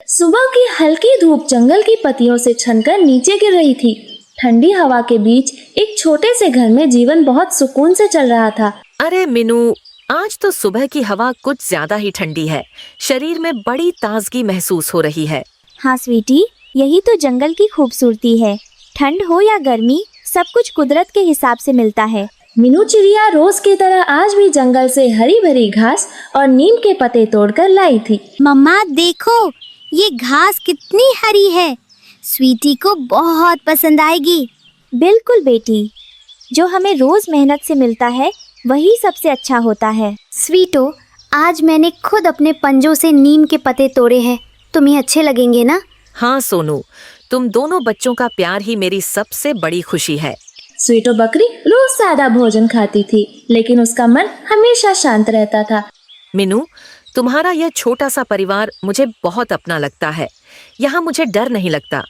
सुबह की हल्की धूप जंगल की पत्तियों से छनकर नीचे गिर रही थी। ठंडी हवा के बीच एक छोटे से घर में जीवन बहुत सुकून से चल रहा था। अरे मीनू, आज तो सुबह की हवा कुछ ज्यादा ही ठंडी है। शरीर में बड़ी ताजगी महसूस हो रही है। हाँ स्वीटी, यही तो जंगल की खूबसूरती है। ठंड हो या गर्मी, सब कुछ कुदरत के हिसाब से मिलता है। मीनू चिड़िया रोज की तरह आज भी जंगल से हरी भरी घास और नीम के पत्ते तोड़कर लाई थी। मम्मा देखो, ये घास कितनी हरी है। स्वीटी को बहुत पसंद आएगी। बिल्कुल बेटी, जो हमें रोज मेहनत से मिलता है वही सबसे अच्छा होता है। स्वीटो, आज मैंने खुद अपने पंजों से नीम के पत्ते तोड़े हैं। तुम्हें अच्छे लगेंगे ना? हाँ सोनू, तुम दोनों बच्चों का प्यार ही मेरी सबसे बड़ी खुशी है। स्वीटो बकरी रोज सादा भोजन खाती थी, लेकिन उसका मन हमेशा शांत रहता था। मीनू, तुम्हारा यह छोटा सा परिवार मुझे बहुत अपना लगता है। यहाँ मुझे डर नहीं लगता,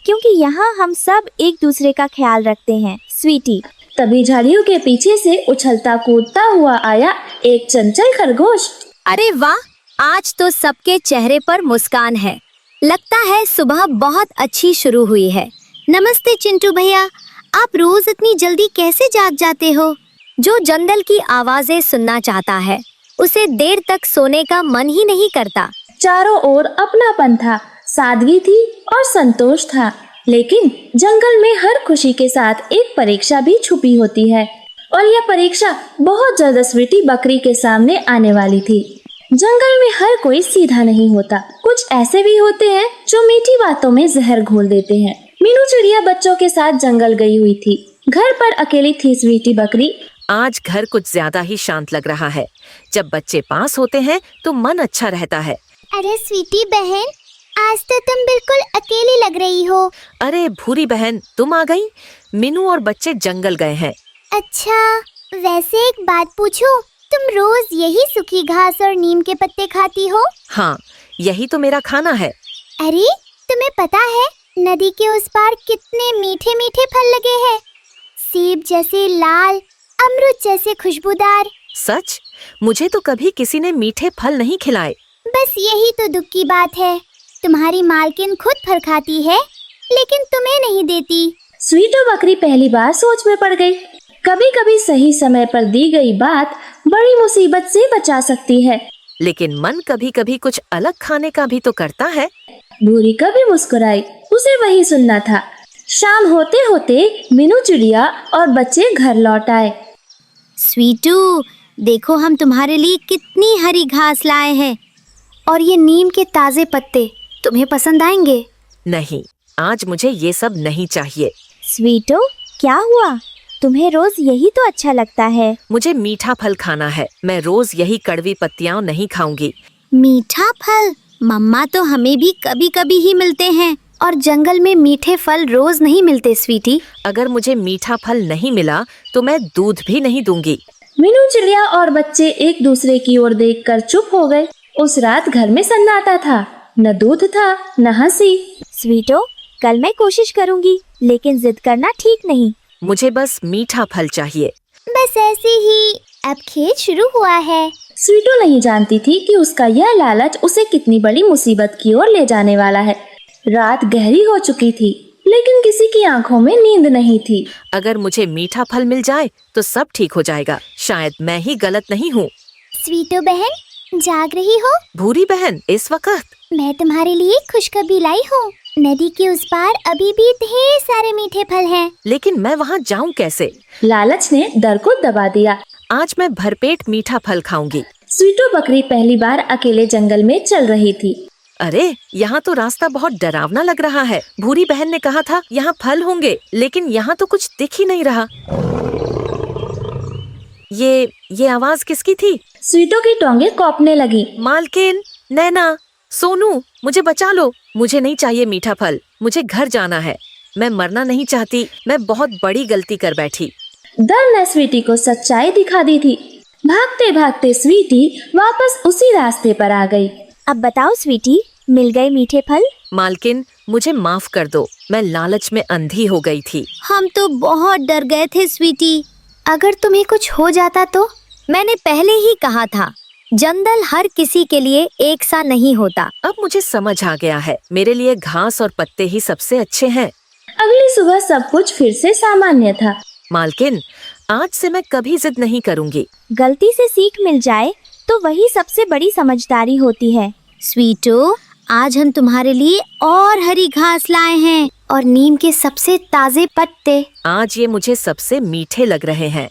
क्योंकि यहाँ हम सब एक दूसरे का ख्याल रखते हैं। स्वीटी, तभी झाड़ियों के पीछे से उछलता कूदता हुआ आया एक चंचल खरगोश। अरे वाह, आज तो सबके चेहरे पर मुस्कान है। लगता है सुबह बहुत अच्छी शुरू हुई है। नमस्ते चिंटू भैया, आप रोज इतनी जल्दी कैसे जाग जाते हो? जो जंगल की आवाजें सुनना चाहता है उसे देर तक सोने का मन ही नहीं करता। चारों ओर अपनापन था, सादगी थी और संतोष था। लेकिन जंगल में हर खुशी के साथ एक परीक्षा भी छुपी होती है, और यह परीक्षा बहुत जल्द स्वीटी बकरी के सामने आने वाली थी। जंगल में हर कोई सीधा नहीं होता। कुछ ऐसे भी होते हैं जो मीठी बातों में जहर घोल देते हैं। मीनू चिड़िया बच्चों के साथ जंगल गई हुई थी। घर पर अकेली थी स्वीटी बकरी। आज घर कुछ ज्यादा ही शांत लग रहा है। जब बच्चे पास होते हैं तो मन अच्छा रहता है। अरे स्वीटी बहन, आज तो तुम बिल्कुल अकेली लग रही हो। अरे भूरी बहन, तुम आ गई। मीनू और बच्चे जंगल गए हैं। अच्छा, वैसे एक बात पूछूं? तुम रोज यही सूखी घास और नीम के पत्ते खाती हो? हाँ, यही तो मेरा खाना है। अरे, तुम्हें पता है नदी के उस पार कितने मीठे मीठे फल लगे हैं? सेब जैसे लाल, अमरूद जैसे खुशबूदार। सच? मुझे तो कभी किसी ने मीठे फल नहीं खिलाए। बस यही तो दुख की बात है। तुम्हारी मालकिन खुद फल खाती है, लेकिन तुम्हें नहीं देती। स्वीटो बकरी पहली बार सोच में पड़ गई। कभी कभी सही समय पर दी गई बात बड़ी मुसीबत से बचा सकती है। लेकिन मन कभी कभी कुछ अलग खाने का भी तो करता है। भूरी कभी मुस्कुराई, उसे वही सुनना था। शाम होते होते मीनू चिड़िया और बच्चे घर लौट आए। स्वीटू, देखो हम तुम्हारे लिए कितनी हरी घास लाए हैं, और ये नीम के ताजे पत्ते तुम्हें पसंद आएंगे। नहीं, आज मुझे ये सब नहीं चाहिए। स्वीटो, क्या हुआ? तुम्हें रोज यही तो अच्छा लगता है। मुझे मीठा फल खाना है। मैं रोज यही कड़वी पत्तियां नहीं खाऊंगी। मीठा फल? मम्मा तो हमें भी कभी कभी ही मिलते हैं, और जंगल में मीठे फल रोज नहीं मिलते स्वीटी। अगर मुझे मीठा फल नहीं मिला तो मैं दूध भी नहीं दूंगी। मीनू चिड़िया और बच्चे एक दूसरे की ओर देखकर चुप हो गए। उस रात घर में सन्नाटा था, न दूध था न हंसी। स्वीटो, कल मैं कोशिश करूंगी, लेकिन जिद करना ठीक नहीं। मुझे बस मीठा फल चाहिए। बस ऐसे ही अब खेल शुरू हुआ है। स्वीटो नहीं जानती थी कि उसका यह लालच उसे कितनी बड़ी मुसीबत की ओर ले जाने वाला है। रात गहरी हो चुकी थी, लेकिन किसी की आंखों में नींद नहीं थी। अगर मुझे मीठा फल मिल जाए तो सब ठीक हो जाएगा। शायद मैं ही गलत नहीं हूँ। स्वीटो बहन, जाग रही हो? भूरी बहन, इस वक्त? मैं तुम्हारे लिए खुशखबरी लाई हूँ। नदी के उस पार अभी भी ढेर सारे मीठे फल हैं। लेकिन मैं वहाँ जाऊँ कैसे? लालच ने डर को दबा दिया। आज मैं भरपेट मीठा फल खाऊंगी। स्वीटो बकरी पहली बार अकेले जंगल में चल रही थी। अरे, यहाँ तो रास्ता बहुत डरावना लग रहा है। भूरी बहन ने कहा था यहाँ फल होंगे, लेकिन यहाँ तो कुछ दिख ही नहीं रहा। ये आवाज किसकी थी? स्वीटो की टोंगे कौपने लगी। मालकिन, नैना, सोनू, मुझे बचा लो। मुझे नहीं चाहिए मीठा फल। मुझे घर जाना है। मैं मरना नहीं चाहती। मैं बहुत बड़ी गलती कर बैठी। डर ने स्वीटी को सच्चाई दिखा दी थी। भागते भागते स्वीटी वापस उसी रास्ते पर आ गई। अब बताओ स्वीटी, मिल गए मीठे फल? मालकिन, मुझे माफ कर दो। मैं लालच में अंधी हो गई थी। हम तो बहुत डर गए थे स्वीटी। अगर तुम्हें कुछ हो जाता तो? मैंने पहले ही कहा था जंगल हर किसी के लिए एक सा नहीं होता। अब मुझे समझ आ गया है, मेरे लिए घास और पत्ते ही सबसे अच्छे हैं। अगली सुबह सब कुछ फिर से सामान्य था। मालकिन, आज से मैं कभी जिद नहीं करूँगी। गलती से सीख मिल जाए तो वही सबसे बड़ी समझदारी होती है। स्वीटू, आज हम तुम्हारे लिए और हरी घास लाए हैं और नीम के सबसे ताजे पत्ते। आज ये मुझे सबसे मीठे लग रहे हैं।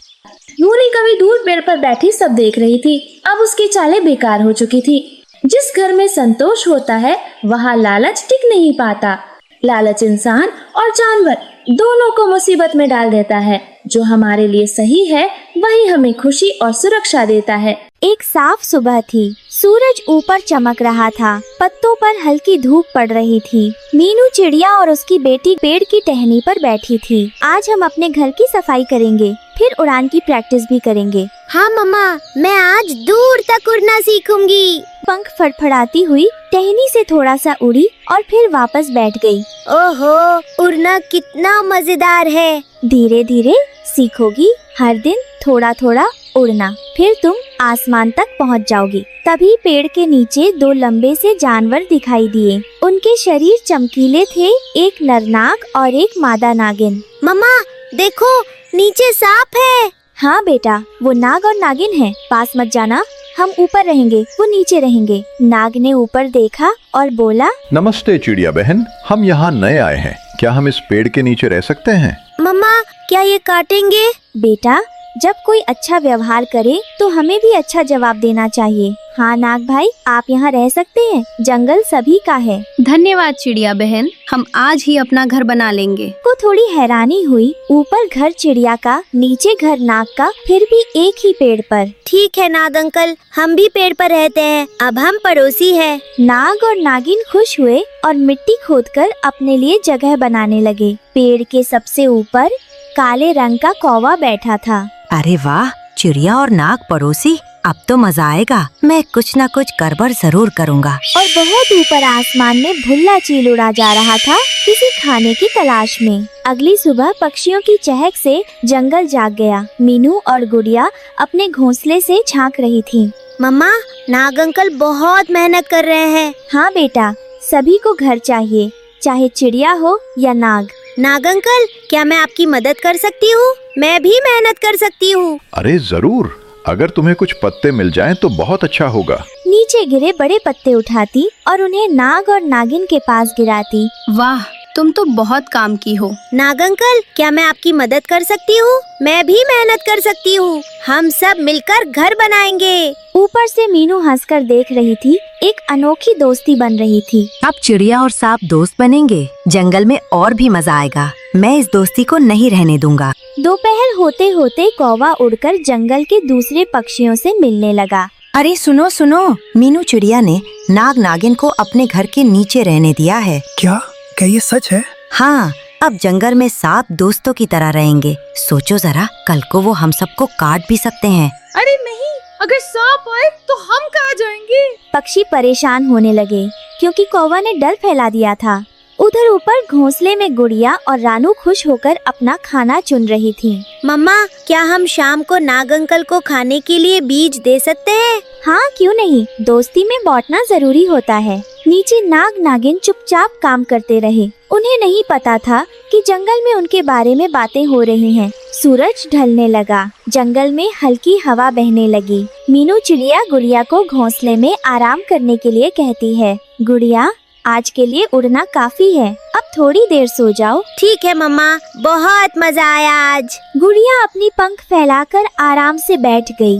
नूरी कभी दूर पेड़ पर बैठी सब देख रही थी। अब उसकी चालें बेकार हो चुकी थी। जिस घर में संतोष होता है वहाँ लालच टिक नहीं पाता। लालच इंसान और जानवर दोनों को मुसीबत में डाल देता है। जो हमारे लिए सही है वही हमें खुशी और सुरक्षा देता है। एक साफ सुबह थी। सूरज ऊपर चमक रहा था। पत्तों पर हल्की धूप पड़ रही थी। मीनू चिड़िया और उसकी बेटी पेड़ की टहनी पर बैठी थी। आज हम अपने घर की सफाई करेंगे, फिर उड़ान की प्रैक्टिस भी करेंगे। हाँ मम्मा, मैं आज दूर तक उड़ना सीखूंगी। पंख फड़फड़ाती हुई टहनी से थोड़ा सा उड़ी और फिर वापस बैठ गई। ओहो, उड़ना कितना मजेदार है। धीरे धीरे सीखोगी, हर दिन थोड़ा थोड़ा उड़ना, फिर तुम आसमान तक पहुंच जाओगी। तभी पेड़ के नीचे दो लंबे से जानवर दिखाई दिए। उनके शरीर चमकीले थे, एक नरनाग और एक मादा नागिन। मम्मा देखो, नीचे सांप है। हाँ बेटा, वो नाग और नागिन है, पास मत जाना। हम ऊपर रहेंगे, वो नीचे रहेंगे। नाग ने ऊपर देखा और बोला, नमस्ते चिड़िया बहन, हम यहाँ नए आए हैं, क्या हम इस पेड़ के नीचे रह सकते हैं? मम्मा, क्या ये काटेंगे? बेटा, जब कोई अच्छा व्यवहार करे तो हमें भी अच्छा जवाब देना चाहिए। हाँ नाग भाई, आप यहाँ रह सकते हैं, जंगल सभी का है। धन्यवाद चिड़िया बहन, हम आज ही अपना घर बना लेंगे। को थोड़ी हैरानी हुई। ऊपर घर चिड़िया का, नीचे घर नाग का, फिर भी एक ही पेड़ पर। ठीक है नाग अंकल, हम भी पेड़ पर रहते हैं, अब हम पड़ोसी हैं। नाग और नागिन खुश हुए और मिट्टी खोदकर अपने लिए जगह बनाने लगे। पेड़ के सबसे ऊपर काले रंग का कौवा बैठा था। अरे वाह, चिड़िया और नाग पड़ोसी, अब तो मजा आएगा। मैं कुछ न कुछ गड़बड़ जरूर करूँगा। और बहुत ऊपर आसमान में भुल्ला चील उड़ा जा रहा था, किसी खाने की तलाश में। अगली सुबह पक्षियों की चहक से जंगल जाग गया। मीनू और गुड़िया अपने घोंसले से झांक रही थी। मम्मा, नाग अंकल बहुत मेहनत कर रहे हैं। हाँ बेटा, सभी को घर चाहिए, चाहे चिड़िया हो या नाग। नाग अंकल, क्या मैं आपकी मदद कर सकती हूँ? मैं भी मेहनत कर सकती हूँ। अरे जरूर, अगर तुम्हें कुछ पत्ते मिल जाएं तो बहुत अच्छा होगा। नीचे गिरे बड़े पत्ते उठाती और उन्हें नाग और नागिन के पास गिराती। वाह, तुम तो बहुत काम की हो। नाग अंकल, क्या मैं आपकी मदद कर सकती हूँ? मैं भी मेहनत कर सकती हूँ। हम सब मिलकर घर बनाएंगे। ऊपर से मीनू हंसकर देख रही थी। एक अनोखी दोस्ती बन रही थी। अब चिड़िया और सांप दोस्त बनेंगे, जंगल में और भी मजा आएगा। मैं इस दोस्ती को नहीं रहने दूंगा। दोपहर होते होते कौवा उड़कर जंगल के दूसरे पक्षियों से मिलने लगा। अरे सुनो सुनो, मीनू चिड़िया ने नाग नागिन को अपने घर के नीचे रहने दिया है। क्या ये सच है? हाँ, अब जंगल में सांप दोस्तों की तरह रहेंगे। सोचो जरा, कल को वो हम सबको काट भी सकते हैं। अरे नहीं, अगर सांप आए तो हम कहाँ जाएंगे? पक्षी परेशान होने लगे क्योंकि कौवा ने डर फैला दिया था। उधर ऊपर घोंसले में गुड़िया और रानू खुश होकर अपना खाना चुन रही थी। मम्मा, क्या हम शाम को नाग अंकल को खाने के लिए बीज दे सकते हैं? हाँ क्यों नहीं, दोस्ती में बांटना जरूरी होता है। नीचे नाग नागिन चुपचाप काम करते रहे। उन्हें नहीं पता था कि जंगल में उनके बारे में बातें हो रही हैं। सूरज ढलने लगा, जंगल में हल्की हवा बहने लगी। मीनू चिड़िया गुड़िया को घोंसले में आराम करने के लिए कहती है, गुड़िया आज के लिए उड़ना काफी है, अब थोड़ी देर सो जाओ। ठीक है मम्मा, बहुत मजा आया आज। गुड़िया अपनी पंख फैलाकर आराम से बैठ गई।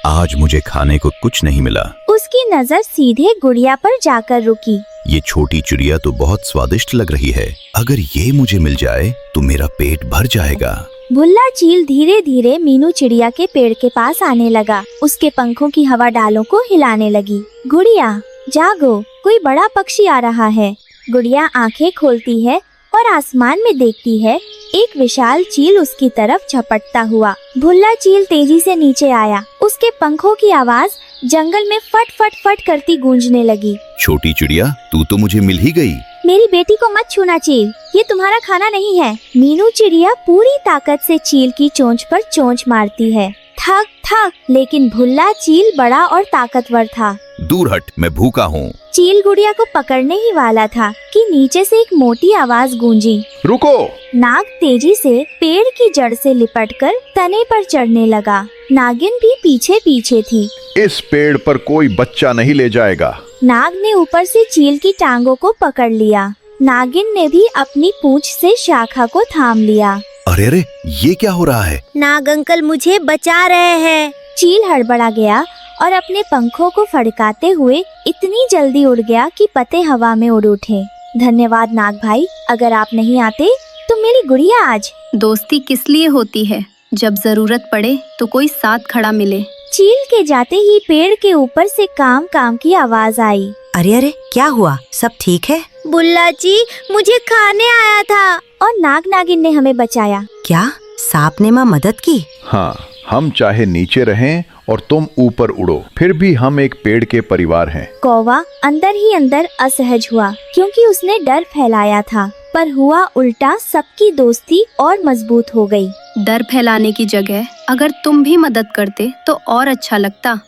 आज मुझे खाने को कुछ नहीं मिला। उसकी नजर सीधे गुड़िया पर जाकर रुकी। ये छोटी चिड़िया तो बहुत स्वादिष्ट लग रही है, अगर ये मुझे मिल जाए तो मेरा पेट भर जाएगा। भुल्ला चील धीरे धीरे मीनू चिड़िया के पेड़ के पास आने लगा। उसके पंखों की हवा डालों को हिलाने लगी। गुड़िया जागो, कोई बड़ा पक्षी आ रहा है। गुड़िया आंखें खोलती है और आसमान में देखती है। एक विशाल चील उसकी तरफ झपटता हुआ। भुल्ला चील तेजी से नीचे आया। उसके पंखों की आवाज जंगल में फट फट फट करती गूंजने लगी। छोटी चिड़िया, तू तो मुझे मिल ही गई। मेरी बेटी को मत छूना चील, ये तुम्हारा खाना नहीं है। मीनू चिड़िया पूरी ताकत से चील की चोंच पर चोंच मारती है। थक थक, लेकिन भुल्ला चील बड़ा और ताकतवर था। दूर हट, मैं भूखा हूँ। चील गुड़िया को पकड़ने ही वाला था कि नीचे से एक मोटी आवाज गूंजी। रुको। नाग तेजी से पेड़ की जड़ से लिपटकर तने पर चढ़ने लगा। नागिन भी पीछे पीछे थी। इस पेड़ पर कोई बच्चा नहीं ले जाएगा। नाग ने ऊपर से चील की टांगों को पकड़ लिया। नागिन ने भी अपनी पूंछ से शाखा को थाम लिया। अरे अरे, ये क्या हो रहा है? नाग अंकल मुझे बचा रहे हैं। चील हड़बड़ा गया और अपने पंखों को फड़काते हुए इतनी जल्दी उड़ गया कि पत्ते हवा में उड़ उठे। धन्यवाद नाग भाई, अगर आप नहीं आते तो मेरी गुड़िया आज। दोस्ती किस लिए होती है? जब जरूरत पड़े तो कोई साथ खड़ा मिले। चील के जाते ही पेड़ के ऊपर से काम काम की आवाज आई। अरे अरे, क्या हुआ? सब ठीक है? बुल्ला जी मुझे खाने आया था और नाग नागिन ने हमें बचाया। क्या सांप ने माँ मदद की? हाँ, हम चाहे नीचे रहें और तुम ऊपर उड़ो, फिर भी हम एक पेड़ के परिवार हैं। कौवा अंदर ही अंदर असहज हुआ क्योंकि उसने डर फैलाया था, पर हुआ उल्टा। सबकी दोस्ती और मजबूत हो गई। डर फैलाने की जगह अगर तुम भी मदद करते तो और अच्छा लगता।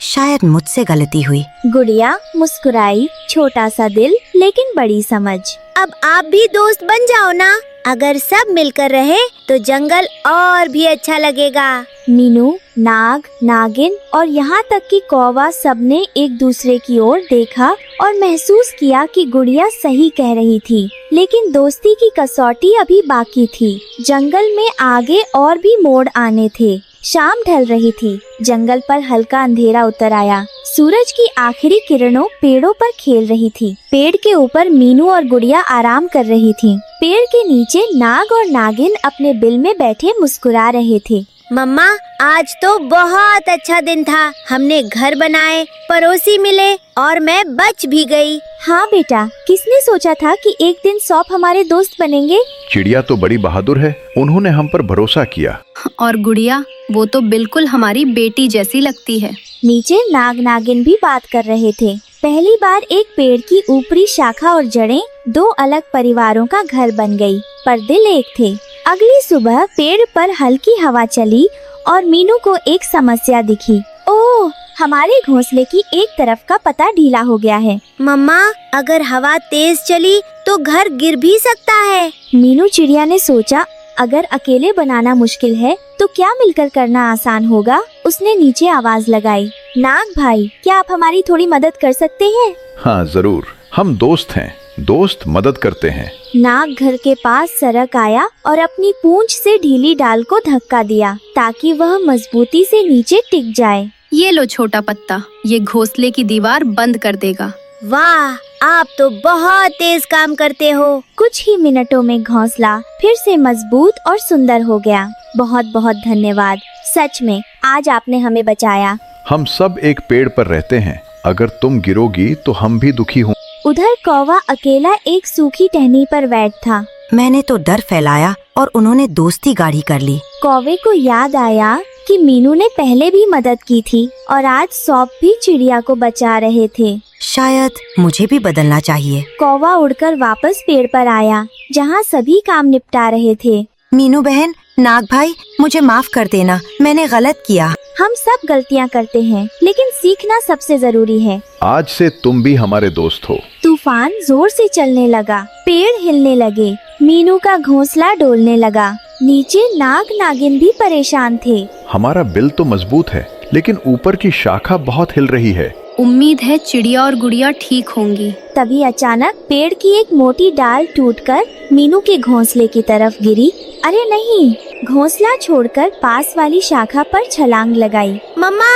शायद मुझसे गलती हुई। गुड़िया मुस्कुराई, छोटा सा दिल लेकिन बड़ी समझ। अब आप भी दोस्त बन जाओ ना। अगर सब मिलकर रहे तो जंगल और भी अच्छा लगेगा। मीनू, नाग, नागिन और यहाँ तक कि कौवा सबने एक दूसरे की ओर देखा और महसूस किया कि गुड़िया सही कह रही थी। लेकिन दोस्ती की कसौटी अभी बाकी थी। जंगल में आगे और भी मोड़ आने थे। शाम ढल रही थी। जंगल पर हल्का अंधेरा उतर आया। सूरज की आखिरी किरणों पेड़ों पर खेल रही थी। पेड़ के ऊपर मीनू और गुड़िया आराम कर रही थी। पेड़ के नीचे नाग और नागिन अपने बिल में बैठे मुस्कुरा रहे थे। मम्मा, आज तो बहुत अच्छा दिन था। हमने घर बनाए, पड़ोसी मिले और मैं बच भी गई। हाँ बेटा, किसने सोचा था कि एक दिन सौंप हमारे दोस्त बनेंगे। चिड़िया तो बड़ी बहादुर है, उन्होंने हम पर भरोसा किया। और गुड़िया, वो तो बिल्कुल हमारी बेटी जैसी लगती है। नीचे नाग नागिन भी बात कर रहे थे। पहली बार एक पेड़ की ऊपरी शाखा और जड़ें दो अलग परिवारों का घर बन गई, पर दिल एक थे। अगली सुबह पेड़ पर हल्की हवा चली और मीनू को एक समस्या दिखी। ओह, हमारे घोंसले की एक तरफ का पत्ता ढीला हो गया है। मम्मा, अगर हवा तेज चली तो घर गिर भी सकता है। मीनू चिड़िया ने सोचा, अगर अकेले बनाना मुश्किल है तो क्या मिलकर करना आसान होगा। उसने नीचे आवाज लगाई, नाग भाई, क्या आप हमारी थोड़ी मदद कर सकते हैं? हाँ जरूर, हम दोस्त हैं, दोस्त मदद करते हैं। नाग घर के पास सरक आया और अपनी पूंछ से ढीली डाल को धक्का दिया ताकि वह मजबूती से नीचे टिक जाए। ये लो छोटा पत्ता, ये घोंसले की दीवार बंद कर देगा। वाह, आप तो बहुत तेज काम करते हो। कुछ ही मिनटों में घोंसला फिर से मजबूत और सुंदर हो गया। बहुत बहुत धन्यवाद, सच में आज आपने हमें बचाया। हम सब एक पेड़ पर रहते हैं, अगर तुम गिरोगी तो हम भी दुखी हों। उधर कौवा अकेला एक सूखी टहनी पर बैठ था। मैंने तो डर फैलाया और उन्होंने दोस्ती गाढ़ी कर ली। कौवे को याद आया कि मीनू ने पहले भी मदद की थी और आज सौंप भी चिड़िया को बचा रहे थे। शायद मुझे भी बदलना चाहिए। कौवा उड़कर वापस पेड़ पर आया जहाँ सभी काम निपटा रहे थे। मीनू बहन, नाग भाई, मुझे माफ कर देना, मैंने गलत किया। हम सब गलतियाँ करते हैं, लेकिन सीखना सबसे जरूरी है। आज से तुम भी हमारे दोस्त हो। तूफान जोर से चलने लगा, पेड़ हिलने लगे, मीनू का घोंसला डोलने लगा। नीचे नाग नागिन भी परेशान थे। हमारा बिल तो मजबूत है, लेकिन ऊपर की शाखा बहुत हिल रही है। उम्मीद है चिड़िया और गुड़िया ठीक होंगी। तभी अचानक पेड़ की एक मोटी डाल टूटकर मीनू के घोंसले की तरफ गिरी। अरे नहीं, घोंसला छोड़कर पास वाली शाखा पर छलांग लगाई। मम्मा,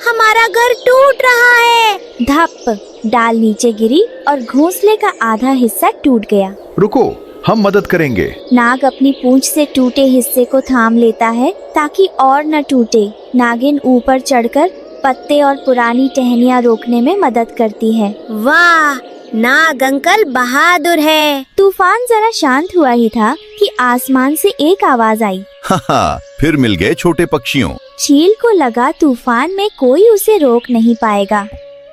हमारा घर टूट रहा है। धप, डाल नीचे गिरी और घोंसले का आधा हिस्सा टूट गया। रुको, हम मदद करेंगे। नाग अपनी पूंछ से टूटे हिस्से को थाम लेता है ताकि और न टूटे। नागिन ऊपर चढ़कर पत्ते और पुरानी टहनियाँ रोकने में मदद करती है। वाह, नाग अंकल बहादुर है। तूफान जरा शांत हुआ ही था कि आसमान से एक आवाज आई। हाँ, फिर मिल गए छोटे पक्षियों। चील को लगा तूफान में कोई उसे रोक नहीं पाएगा।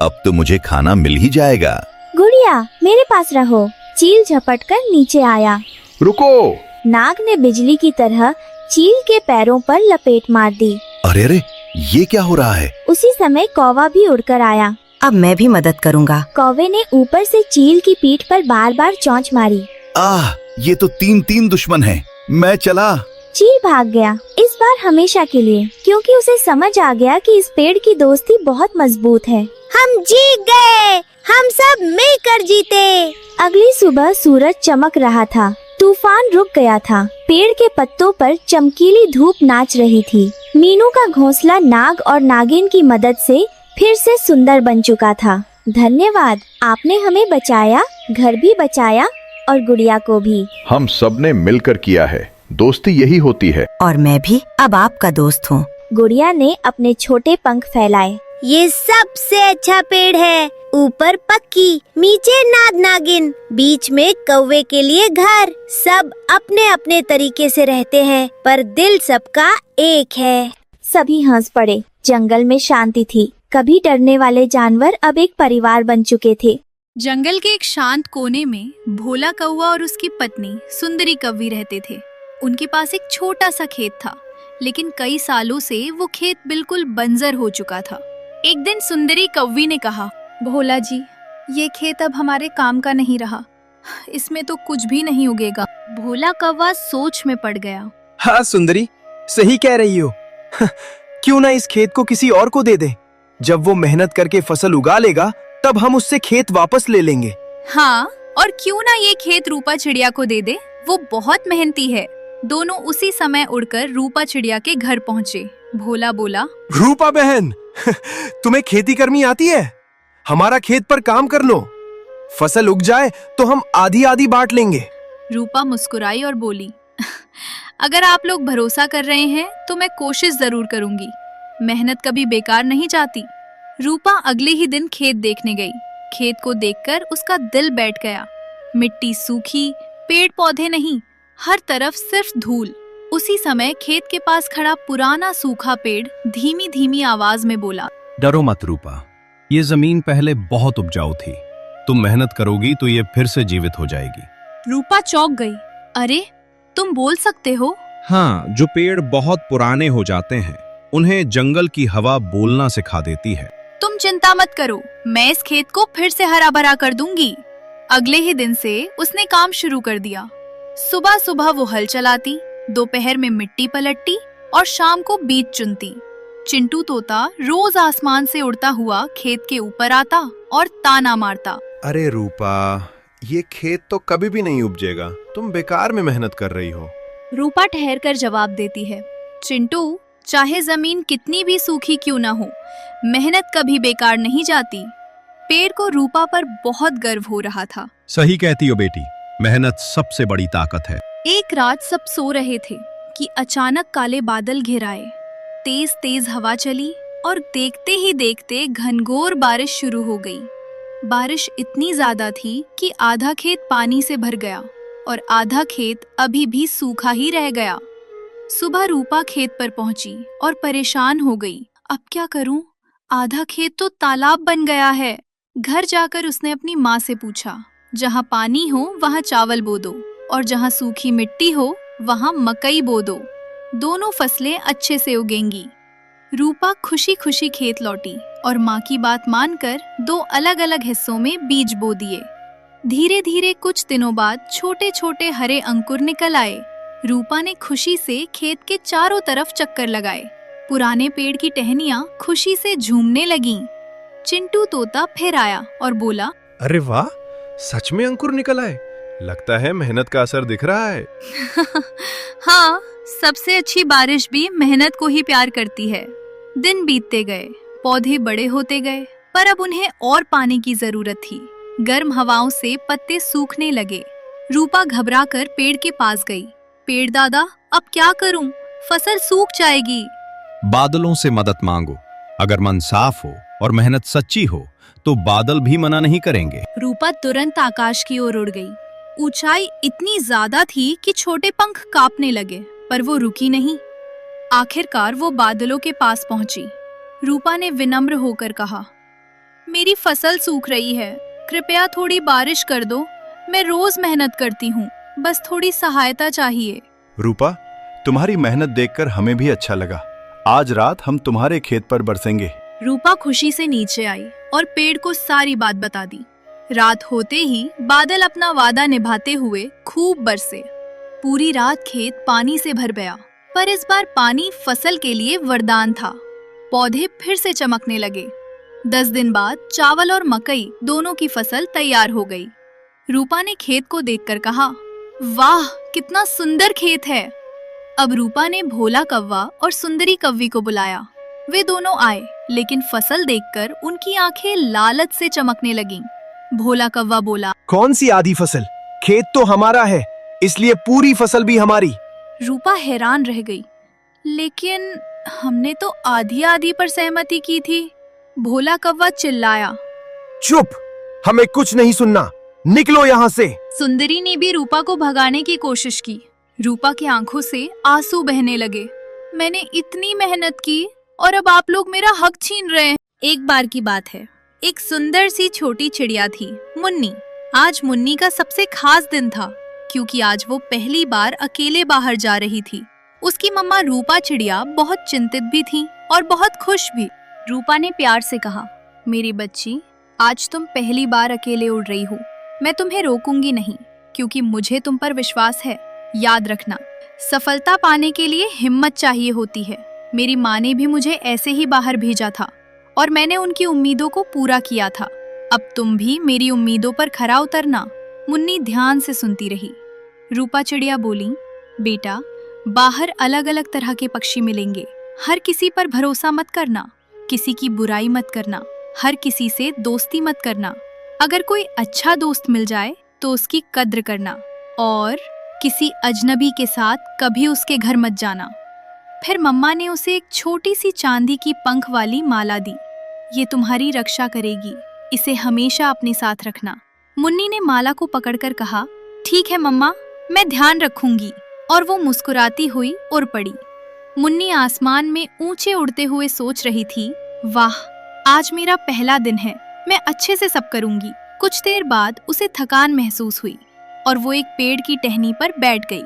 अब तो मुझे खाना मिल ही जाएगा। गुड़िया, मेरे पास रहो। चील झपटकर नीचे आया। रुको! नाग ने बिजली की तरह चील के पैरों पर लपेट मार दी। अरे अरे, ये क्या हो रहा है? उसी समय कौवा भी उड़कर आया। अब मैं भी मदद करूँगा। कौवे ने ऊपर से चील की पीठ पर बार बार चोंच मारी। आह, ये तो तीन दुश्मन हैं। मैं चला। चील भाग गया, इस बार हमेशा के लिए, क्योंकि उसे समझ आ गया कि इस पेड़ की दोस्ती बहुत मजबूत है। हम जीत गए, हम सब मिलकर जीते। अगली सुबह सूरज चमक रहा था, तूफान रुक गया था। पेड़ के पत्तों पर चमकीली धूप नाच रही थी। मीनू का घोंसला नाग और नागिन की मदद से फिर से सुंदर बन चुका था। धन्यवाद, आपने हमें बचाया, घर भी बचाया और गुड़िया को भी। हम सब ने मिलकर किया है, दोस्ती यही होती है। और मैं भी अब आपका दोस्त हूँ। गुड़िया ने अपने छोटे पंख फैलाए। ये सबसे अच्छा पेड़ है, ऊपर पक्की, नीचे नाग नागिन, बीच में कौवे के लिए घर। सब अपने अपने तरीके से रहते हैं, पर दिल सबका एक है। सभी हंस पड़े। जंगल में शांति थी। कभी डरने वाले जानवर अब एक परिवार बन चुके थे। जंगल के एक शांत कोने में भोला कौवा और उसकी पत्नी सुंदरी कौवी रहते थे। उनके पास एक छोटा सा खेत था, लेकिन कई सालों से वो खेत बिल्कुल बंजर हो चुका था। एक दिन सुंदरी कौवी ने कहा, भोला जी, ये खेत अब हमारे काम का नहीं रहा, इसमें तो कुछ भी नहीं उगेगा। भोला कौवा सोच में पड़ गया। हाँ सुंदरी, सही कह रही हो। क्यों ना इस खेत को किसी और को दे दे। जब वो मेहनत करके फसल उगा लेगा, तब हम उससे खेत वापस ले लेंगे। हाँ, और क्यों ना ये खेत रूपा चिड़िया को दे दे, वो बहुत मेहनती है। दोनों उसी समय उड़कर रूपा चिड़िया के घर पहुँचे। भोला बोला, रूपा बहन, तुम्हें खेती करनी आती है? हमारा खेत पर काम कर लो, फसल उग जाए तो हम आधी आधी बांट लेंगे। रूपा मुस्कुराई और बोली, अगर आप लोग भरोसा कर रहे हैं तो मैं कोशिश जरूर करूंगी। मेहनत कभी बेकार नहीं जाती। रूपा अगले ही दिन खेत देखने गई। खेत को देखकर उसका दिल बैठ गया। मिट्टी सूखी, पेड़ पौधे नहीं, हर तरफ सिर्फ धूल। उसी समय खेत के पास खड़ा पुराना सूखा पेड़ धीमी धीमी आवाज में बोला, डरो मत रूपा, ये जमीन पहले बहुत उपजाऊ थी। तुम मेहनत करोगी तो ये फिर से जीवित हो जाएगी। रूपा चौंक गई। अरे, तुम बोल सकते हो? हाँ, जो पेड़ बहुत पुराने हो जाते हैं उन्हें जंगल की हवा बोलना सिखा देती है। तुम चिंता मत करो, मैं इस खेत को फिर से हरा भरा कर दूंगी। अगले ही दिन से उसने काम शुरू कर दिया। सुबह सुबह वो हल चलाती, दोपहर में मिट्टी पलटती और शाम को बीज चुनती। चिंटू तोता रोज आसमान से उड़ता हुआ खेत के ऊपर आता और ताना मारता, अरे रूपा, ये खेत तो कभी भी नहीं उपजेगा, तुम बेकार में मेहनत कर रही हो। रूपा ठहर कर जवाब देती है, चिंटू, चाहे जमीन कितनी भी सूखी क्यों ना हो, मेहनत कभी बेकार नहीं जाती। पेड़ को रूपा पर बहुत गर्व हो रहा था। सही कहती हो बेटी, मेहनत सबसे बड़ी ताकत है। एक रात सब सो रहे थे कि अचानक काले बादल घिर आए। तेज तेज हवा चली और देखते ही देखते घनघोर बारिश शुरू हो गई। बारिश इतनी ज्यादा थी कि आधा खेत पानी से भर गया और आधा खेत अभी भी सूखा ही रह गया। सुबह रूपा खेत पर पहुंची और परेशान हो गई। अब क्या करूं? आधा खेत तो तालाब बन गया है। घर जाकर उसने अपनी माँ से पूछा, जहाँ पानी हो वहाँ चावल बो दो और जहाँ सूखी मिट्टी हो वहाँ मकई बो दो, दोनों फसलें अच्छे से उगेंगी। रूपा खुशी खुशी खेत लौटी और माँ की बात मानकर 2 अलग अलग हिस्सों में बीज बो दिए। धीरे धीरे कुछ दिनों बाद छोटे छोटे हरे अंकुर निकल आए। रूपा ने खुशी से खेत के चारों तरफ चक्कर लगाए। पुराने पेड़ की टहनियां खुशी से झूमने लगीं। चिंटू तोता फिर आया और बोला, अरे वाह, सच में अंकुर निकल आए, लगता है मेहनत का असर दिख रहा है। हाँ, सबसे अच्छी बारिश भी मेहनत को ही प्यार करती है। दिन बीतते गए, पौधे बड़े होते गए, पर अब उन्हें और पानी की जरूरत थी। गर्म हवाओं से पत्ते सूखने लगे। रूपा घबराकर पेड़ के पास गई। पेड़ दादा, अब क्या करूं? फसल सूख जाएगी। बादलों से मदद मांगो। अगर मन साफ हो और मेहनत सच्ची हो तो बादल भी मना नहीं करेंगे। रूपा तुरंत आकाश की ओर उड़ गई। ऊंचाई इतनी ज्यादा थी कि छोटे पंख कांपने लगे, पर वो रुकी नहीं। आखिरकार वो बादलों के पास पहुंची। रूपा ने विनम्र होकर कहा, मेरी फसल सूख रही है, कृपया थोड़ी बारिश कर दो। मैं रोज मेहनत करती हूँ, बस थोड़ी सहायता चाहिए। रूपा, तुम्हारी मेहनत देखकर हमें भी अच्छा लगा। आज रात हम तुम्हारे खेत पर बरसेंगे। रूपा खुशी से नीचे आई और पेड़ को सारी बात बता दी। रात होते ही बादल अपना वादा निभाते हुए खूब बरसे। पूरी रात खेत पानी से भर गया, पर इस बार पानी फसल के लिए वरदान था। पौधे फिर से चमकने लगे। 10 दिन बाद चावल और मकई दोनों की फसल तैयार हो गई। रूपा ने खेत को देखकर कहा, वाह कितना सुंदर खेत है। अब रूपा ने भोला कौवा और सुंदरी कौवी को बुलाया। वे दोनों आए, लेकिन फसल देखकर उनकी आंखें लालच से चमकने लगीं। भोला कौवा बोला, कौन सी आधी फसल? खेत तो हमारा है, इसलिए पूरी फसल भी हमारी। रूपा हैरान रह गई, लेकिन हमने तो आधी आधी पर सहमति की थी। भोला कौवा चिल्लाया, चुप, हमें कुछ नहीं सुनना, निकलो यहाँ से। सुंदरी ने भी रूपा को भगाने की कोशिश की। रूपा की आंखों से आंसू बहने लगे। मैंने इतनी मेहनत की और अब आप लोग मेरा हक छीन रहे हैं। एक बार की बात है, एक सुंदर सी छोटी चिड़िया थी, मुन्नी। आज मुन्नी का सबसे खास दिन था, क्योंकि आज वो पहली बार अकेले बाहर जा रही थी। उसकी मम्मा रूपा चिड़िया बहुत चिंतित भी थी और बहुत खुश भी। रूपा ने प्यार से कहा, मेरी बच्ची, आज तुम पहली बार अकेले उड़ रही हो। मैं तुम्हें रोकूंगी नहीं, क्योंकि मुझे तुम पर विश्वास है। याद रखना, सफलता पाने के लिए हिम्मत चाहिए होती है। मेरी माँ ने भी मुझे ऐसे ही बाहर भेजा था और मैंने उनकी उम्मीदों को पूरा किया था। अब तुम भी मेरी उम्मीदों पर खरा उतरना। मुन्नी ध्यान से सुनती रही। रूपा चिड़िया बोली, बेटा, बाहर अलग अलग तरह के पक्षी मिलेंगे। हर किसी पर भरोसा मत करना, किसी की बुराई मत करना, हर किसी से दोस्ती मत करना। अगर कोई अच्छा दोस्त मिल जाए तो उसकी कद्र करना, और किसी अजनबी के साथ कभी उसके घर मत जाना। फिर मम्मा ने उसे एक छोटी सी चांदी की पंख वाली माला दी। ये तुम्हारी रक्षा करेगी, इसे हमेशा अपने साथ रखना। मुन्नी ने माला को पकड़कर कहा, ठीक है मम्मा, मैं ध्यान रखूंगी। और वो मुस्कुराती हुई उड़ पड़ी। मुन्नी आसमान में ऊंचे उड़ते हुए सोच रही थी, वाह, आज मेरा पहला दिन है, मैं अच्छे से सब करूंगी। कुछ देर बाद उसे थकान महसूस हुई और वो एक पेड़ की टहनी पर बैठ गई।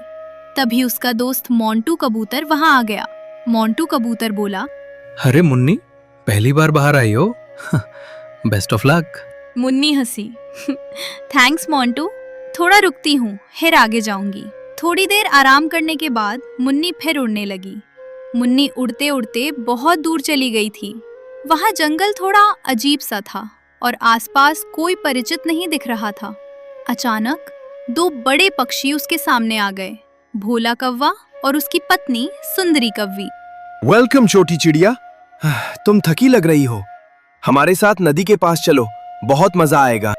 तभी उसका दोस्त मोंटू कबूतर वहां आ गया। मोंटू कबूतर बोला, अरे मुन्नी, पहली बार बाहर आई हो। Best of luck. मुन्नी हंसी, थैंक्स मोंटू, थोड़ा रुकती हूँ, फिर आगे जाऊंगी। थोड़ी देर आराम करने के बाद मुन्नी फिर उड़ने लगी। मुन्नी उड़ते उड़ते बहुत दूर चली गई थी। वहाँ जंगल थोड़ा अजीब सा था और आसपास कोई परिचित नहीं दिख रहा था। अचानक 2 बड़े पक्षी उसके सामने आ गए, भोला कौवा और उसकी पत्नी सुंदरी कौवी। वेलकम छोटी चिड़िया, तुम थकी लग रही हो। हमारे साथ नदी के पास चलो, बहुत मजा आएगा।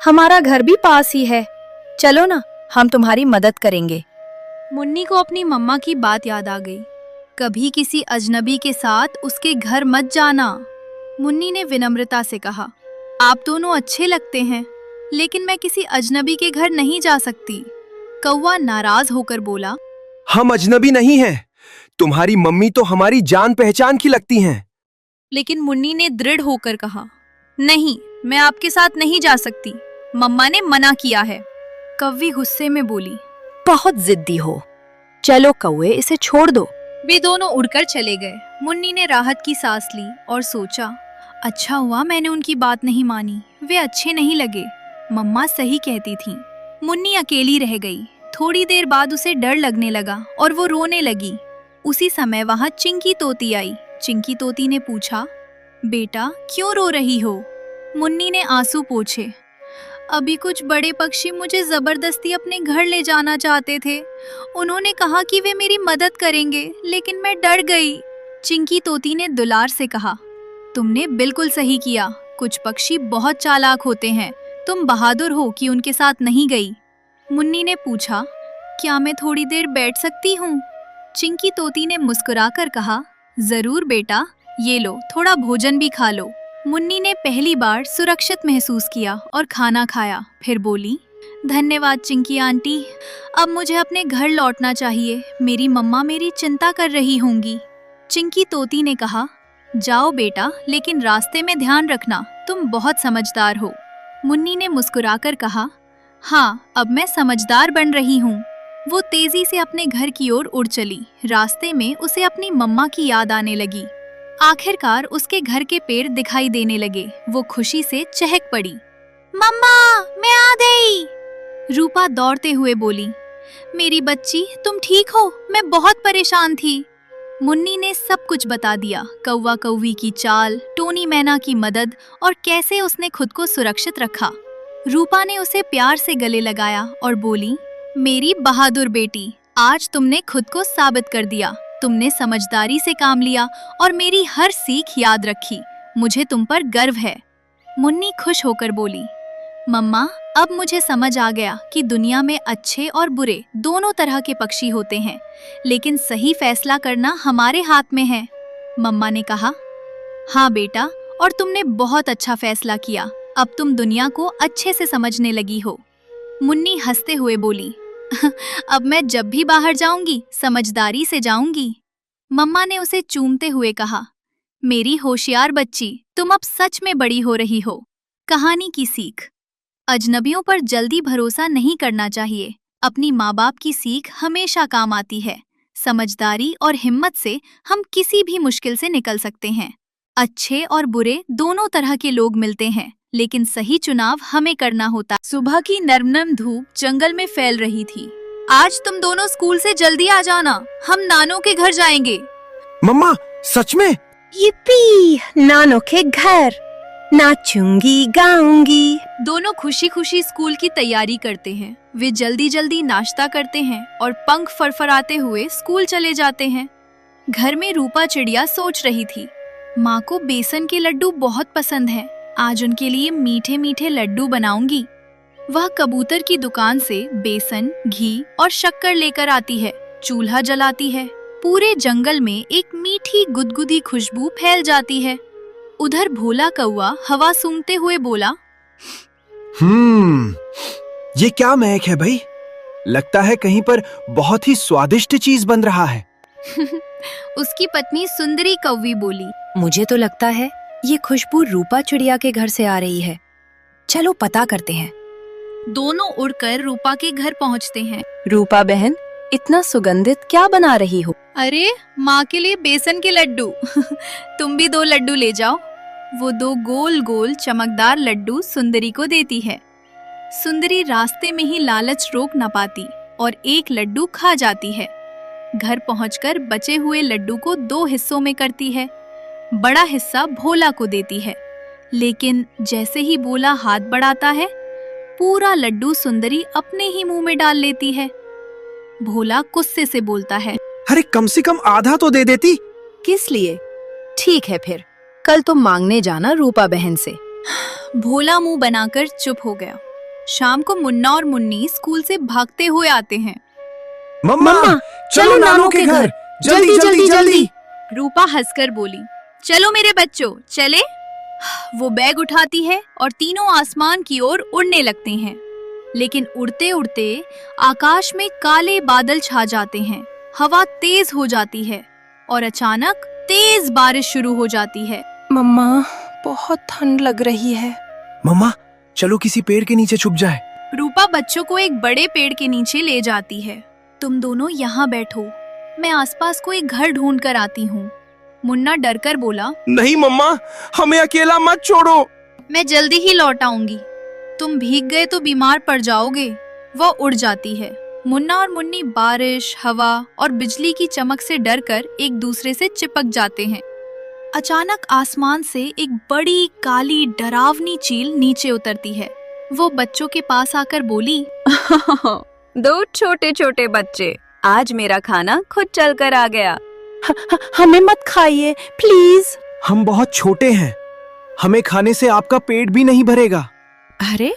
हमारा घर भी पास ही है, चलो ना, हम तुम्हारी मदद करेंगे। मुन्नी को अपनी मम्मा की बात याद आ गई, कभी किसी अजनबी के साथ उसके घर मत जाना। मुन्नी ने विनम्रता से कहा, आप दोनों अच्छे लगते हैं, लेकिन मैं किसी अजनबी के घर नहीं जा सकती। कौवा नाराज होकर बोला, हम अजनबी नहीं हैं, तुम्हारी मम्मी तो हमारी जान पहचान की लगती हैं। लेकिन मुन्नी ने दृढ़ होकर कहा, नहीं, मैं आपके साथ नहीं जा सकती, मम्मा ने मना किया है। कौवी गुस्से में बोली, बहुत जिद्दी हो, चलो कौवे, इसे छोड़ दो। वे दोनों उड़कर चले गए। मुन्नी ने राहत की सांस ली और सोचा, अच्छा हुआ मैंने उनकी बात नहीं मानी, वे अच्छे नहीं लगे, मम्मा सही कहती थीं। मुन्नी अकेली रह गई। थोड़ी देर बाद उसे डर लगने लगा और वो रोने लगी। उसी समय वहाँ चिंकी तोती आई। चिंकी तोती ने पूछा, बेटा क्यों रो रही हो? मुन्नी ने आंसू पोंछे, अभी कुछ बड़े पक्षी मुझे जबरदस्ती अपने घर ले जाना चाहते थे। उन्होंने कहा कि वे मेरी मदद करेंगे, लेकिन मैं डर गई। चिंकी तोती ने दुलार से कहा, तुमने बिल्कुल सही किया, कुछ पक्षी बहुत चालाक होते हैं, तुम बहादुर हो कि उनके साथ नहीं गई। मुन्नी ने पूछा, क्या मैं थोड़ी देर बैठ सकती हूँ? चिंकी तोती ने मुस्कुराकर कहा, जरूर बेटा, ये लो, थोड़ा भोजन भी खा लो। मुन्नी ने पहली बार सुरक्षित महसूस किया और खाना खाया। फिर बोली, धन्यवाद चिंकी आंटी, अब मुझे अपने घर लौटना चाहिए, मेरी मम्मा मेरी चिंता कर रही होंगी। चिंकी तोती ने कहा, जाओ बेटा, लेकिन रास्ते में ध्यान रखना, तुम बहुत समझदार हो। मुन्नी ने मुस्कुराकर कहा, हाँ, अब मैं समझदार बन रही हूँ। वो तेजी से अपने घर की ओर उड़ चली। रास्ते में उसे अपनी मम्मा की याद आने लगी। आखिरकार उसके घर के पेड़ दिखाई देने लगे। वो खुशी से चहक पड़ी। मम्मा, मैं आ गई। रूपा दौड़ते हुए बोली, मेरी बच्ची, तुम ठीक हो? मैं बहुत परेशान थी। मुन्नी ने सब कुछ बता दिया, कौवा कौवी की चाल, टोनी मैना की मदद और कैसे उसने खुद को सुरक्षित रखा। रूपा ने उसे प्यार से गले लगाया और बोली, मेरी बहादुर बेटी, आज तुमने खुद को साबित कर दिया। तुमने समझदारी से काम लिया और मेरी हर सीख याद रखी। मुझे तुम पर गर्व है। मुन्नी खुश होकर बोली, मम्मा, अब मुझे समझ आ गया कि दुनिया में अच्छे और बुरे दोनों तरह के पक्षी होते हैं, लेकिन सही फैसला करना हमारे हाथ में है। मम्मा ने कहा, हाँ बेटा, और तुमने बहुत अच्छा फैसला किया। अब तुम दुनिया को अच्छे से समझने लगी हो। मुन्नी हंसते हुए बोली, अब मैं जब भी बाहर जाऊंगी समझदारी से जाऊंगी। मम्मा ने उसे चूमते हुए कहा, मेरी होशियार बच्ची, तुम अब सच में बड़ी हो रही हो। कहानी की सीख, अजनबियों पर जल्दी भरोसा नहीं करना चाहिए। अपनी माँ बाप की सीख हमेशा काम आती है। समझदारी और हिम्मत से हम किसी भी मुश्किल से निकल सकते हैं। अच्छे और बुरे दोनों तरह के लोग मिलते हैं, लेकिन सही चुनाव हमें करना होता। सुबह की नर्म नर्म धूप जंगल में फैल रही थी। आज तुम दोनों स्कूल से जल्दी आ जाना, हम नानो के घर जाएंगे। मम्मा, सच में? yippee! नानो के घर, नाचूंगी गाऊंगी। दोनों खुशी खुशी स्कूल की तैयारी करते हैं। वे जल्दी जल्दी नाश्ता करते हैं और पंख फरफराते हुए स्कूल चले जाते हैं। घर में रूपा चिड़िया सोच रही थी, माँ को बेसन के लड्डू बहुत पसंद हैं। आज उनके लिए मीठे मीठे लड्डू बनाऊंगी। वह कबूतर की दुकान से बेसन, घी और शक्कर लेकर आती है। चूल्हा जलाती है। पूरे जंगल में एक मीठी गुदगुदी खुशबू फैल जाती है। उधर भोला कौवा हवा सूंघते हुए बोला, ये क्या महक है भाई? लगता है कहीं पर बहुत ही स्वादिष्ट चीज बन रहा है। उसकी पत्नी सुंदरी कौवी बोली, मुझे तो लगता है ये खुशबू रूपा चिड़िया के घर से आ रही है। चलो पता करते हैं। दोनों उड़कर रूपा के घर पहुंचते हैं। रूपा बहन, इतना सुगंधित क्या बना रही हो? अरे, माँ के लिए बेसन के लड्डू। तुम भी 2 लड्डू ले जाओ। वो 2 गोल गोल चमकदार लड्डू सुंदरी को देती है। सुंदरी रास्ते में ही लालच रोक न पाती और एक लड्डू खा जाती है। घर पहुंचकर बचे हुए लड्डू को 2 हिस्सों में करती है। बड़ा हिस्सा भोला को देती है, लेकिन जैसे ही भोला हाथ बढ़ाता है, पूरा लड्डू सुंदरी अपने ही मुंह में डाल लेती है। भोला गुस्से से बोलता है, अरे कम से कम आधा तो दे देती। किस लिए? ठीक है, फिर कल तुम मांगने जाना रूपा बहन से। भोला मुंह बनाकर चुप हो गया। शाम को मुन्ना और मुन्नी स्कूल से भागते हुए आते हैं। मम्मा, चलो नानो के घर, जल्दी जल्दी जल्दी। रूपा हंसकर बोली, चलो मेरे बच्चों, चले। वो बैग उठाती है और तीनों आसमान की ओर उड़ने लगते हैं। लेकिन उड़ते उड़ते आकाश में काले बादल छा जाते हैं। हवा तेज हो जाती है और अचानक तेज बारिश शुरू हो जाती है। मम्मा, बहुत ठंड लग रही है। मम्मा, चलो किसी पेड़ के नीचे छुप जाए। रूपा बच्चों को एक बड़े पेड़ के नीचे ले जाती है। तुम दोनों यहाँ बैठो, मैं आसपास कोई घर ढूंढ कर आती हूँ। मुन्ना डरकर बोला, नहीं मम्मा, हमें अकेला मत छोड़ो। मैं जल्दी ही लौट आऊंगी। तुम भीग गए तो बीमार पड़ जाओगे। वह उड़ जाती है। मुन्ना और मुन्नी बारिश, हवा और बिजली की चमक से डरकर एक दूसरे से चिपक जाते हैं। अचानक आसमान से एक बड़ी काली डरावनी चील नीचे उतरती है। वो बच्चों के पास आकर बोली, 2 छोटे छोटे बच्चे, आज मेरा खाना खुद चल कर आ गया। हमें मत खाइए प्लीज। हम बहुत छोटे हैं, हमें खाने से आपका पेट भी नहीं भरेगा। अरे,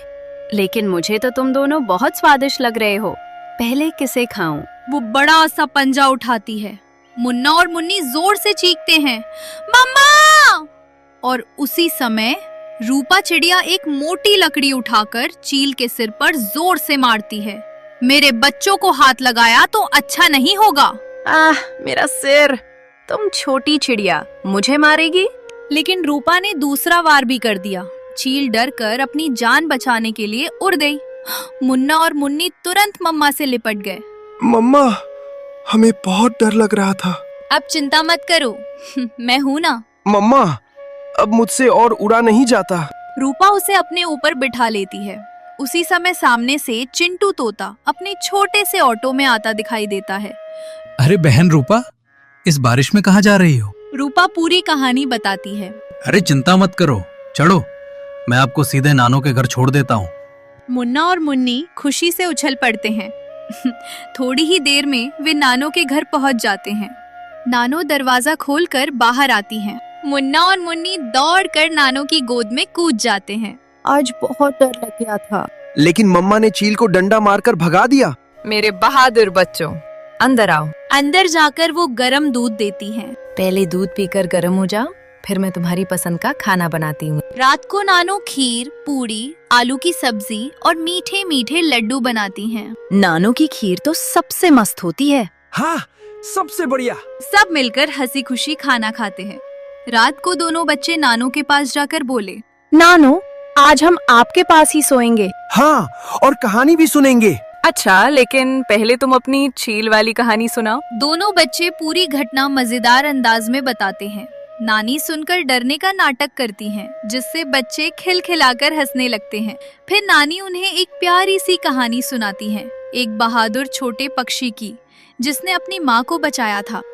लेकिन मुझे तो तुम दोनों बहुत स्वादिष्ट लग रहे हो। पहले किसे खाऊं? वो बड़ा सा पंजा उठाती है। मुन्ना और मुन्नी जोर से चीखते हैं, मम्मा! और उसी समय रूपा चिड़िया एक मोटी लकड़ी उठाकर चील के सिर पर जोर से मारती है। मेरे बच्चों को हाथ लगाया तो अच्छा नहीं होगा। मेरा सिर। तुम छोटी चिड़िया, मुझे मारेगी? लेकिन रूपा ने दूसरा वार भी कर दिया। चील डरकर अपनी जान बचाने के लिए उड़ गई। मुन्ना और मुन्नी तुरंत मम्मा से लिपट गए। मम्मा, हमें बहुत डर लग रहा था। अब चिंता मत करो, मैं हूँ ना। मम्मा, अब मुझसे और उड़ा नहीं जाता। रूपा उसे अपने ऊपर बिठा लेती है। उसी समय सामने से चिंटू तोता अपने छोटे से ऑटो में आता दिखाई देता है। अरे बहन रूपा, इस बारिश में कहाँ जा रही हो? रूपा पूरी कहानी बताती है। अरे चिंता मत करो, चलो मैं आपको सीधे नानो के घर छोड़ देता हूँ। मुन्ना और मुन्नी खुशी से उछल पड़ते हैं। थोड़ी ही देर में वे नानो के घर पहुंच जाते हैं। नानो दरवाजा खोलकर बाहर आती हैं। मुन्ना और मुन्नी दौड़कर नानो की गोद में कूद जाते हैं। आज बहुत डर लग गया था। लेकिन मम्मा ने चील को डंडा मारकर भगा दिया। मेरे बहादुर बच्चों, अंदर आओ। अंदर जाकर वो गरम दूध देती हैं। पहले दूध पीकर गर्म हो जाओ, फिर मैं तुम्हारी पसंद का खाना बनाती हूँ। रात को नानो खीर, पूरी, आलू की सब्जी और मीठे मीठे लड्डू बनाती हैं। नानो की खीर तो सबसे मस्त होती है। हाँ, सबसे बढ़िया। सब मिलकर हंसी खुशी खाना खाते हैं। रात को दोनों बच्चे नानो के पास जाकर बोले, नानो, आज हम आपके पास ही सोएंगे। हाँ, और कहानी भी सुनेंगे। अच्छा, लेकिन पहले तुम अपनी चील वाली कहानी सुनाओ। दोनों बच्चे पूरी घटना मजेदार अंदाज में बताते हैं। नानी सुनकर डरने का नाटक करती हैं, जिससे बच्चे खिलखिलाकर हंसने लगते हैं। फिर नानी उन्हें एक प्यारी सी कहानी सुनाती हैं, एक बहादुर छोटे पक्षी की, जिसने अपनी माँ को बचाया था।